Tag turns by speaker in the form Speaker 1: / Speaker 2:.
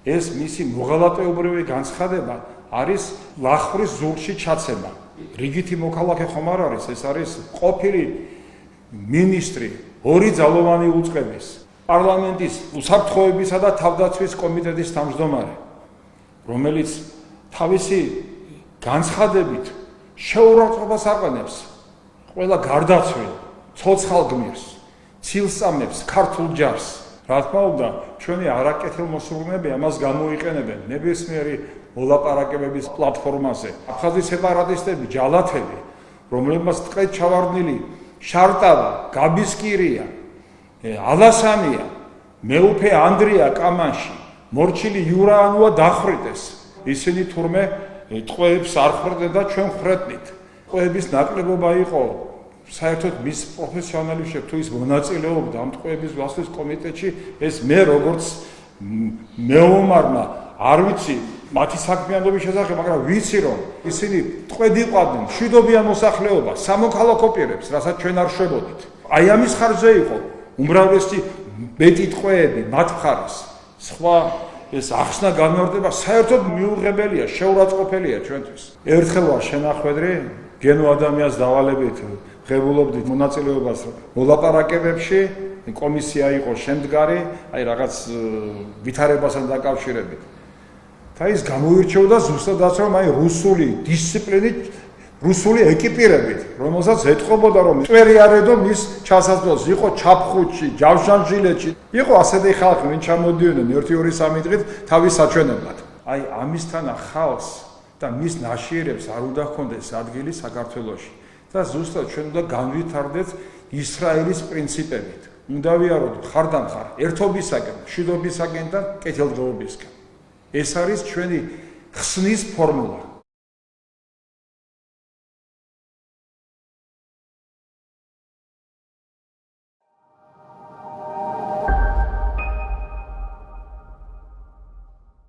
Speaker 1: ეს მისი მოღალატეობრივი განცხადება არის ლახვრის ზურგში ჩაცემა. რიგითი მოქალაქე ხომ არ არის, ეს არის ყოფილი მინისტრი, ორი ძალოვანი უწყების, პარლამენტის უსაფრთხოებისა და თავდაცვის კომიტეტის თავმჯდომარე, რომელიც თავისი განცხადებით შეურაცხყოფას აყენებს ყველა გარდაცვლილ, ცოცხალ გმირს, ცილსწამებს, ქართულ ჯარს. რა თქმა უნდა, ჩვენი არაკეთილმოსურნეები ამას გამოიყენებენ ნებისმიერი მოლაპარაკებების პლატფორმაზე. აფხაზის სეპარატისტები, ჯალათები, რომლებმაც ტყეთ ჩავარდნილი შარტავა, გაბისკირია, ალასანია, მეუფე ანდრია კამანში, მორჩილი იურაანუა დახვრიტეს. ისინი თურმე ტყვეებს არ ხვრდნენ და ჩვენ ხვრეთნით. ტყვეების ნაკლებობა იყო საერთოდ მის პროფესიონალებში თუ ის მონაწილეობდა ამ ტყვეების ვასლის კომიტეტში, ეს მე როგორც მეომარმა არ ვიცი მათი საქმიანობის შესახებ, მაგრამ ვიცი რომ ისინი ტყვედ იყვნენ მშვიდობიან მოსახლეობას, სამოქალაქო პირებს, რასაც ჩვენ არ შვებოდით. აი ამის ხარჯზე იყო უმრავლესი მეტი ტყვეები მათ მხარეს. სხვა ეს ახსნა განმარტება საერთოდ მიუღებელია, შეურაცხყოფელია ჩვენთვის. ერთხელ ვარ შენახვედრი, გენო ადამიანს დავალებით ღებულობდით მონაწილეობას მოლაპარაკებებში, კომისია იყო შემდგარი, აი რაღაც ვითარებასთან დაკავშირებით. და ის გამოირჩეოდა ზუსტადაც რომ აი რუსული დისციპლინით, რუსული ეკიპირებით, რომელსაც ეთყობოდა რომ წვერი არედო მის ჩასასვლელს, იყო ჩაფხუთში, ჯავშანჟილეთში, იყო ასეთი ხალხი, ვინ ჩამოდიოდნენ 1-2-3 დღით თავის საჩვენებლად. აი ამისთან ხალხს და მის ნაშიერებს არ უნდა ჰქონდეს ადგილი საქართველოში. და ზუსტად ჩვენ უნდა განვითარდეთ ისრაელის პრინციპებით. უნდა ვიაროთ მხარდამხარ ერთობისაკენ, მშვიდობისაკენ და კეთილდღეობისკენ. ეს არის ჩვენი ხსნის ფორმულა.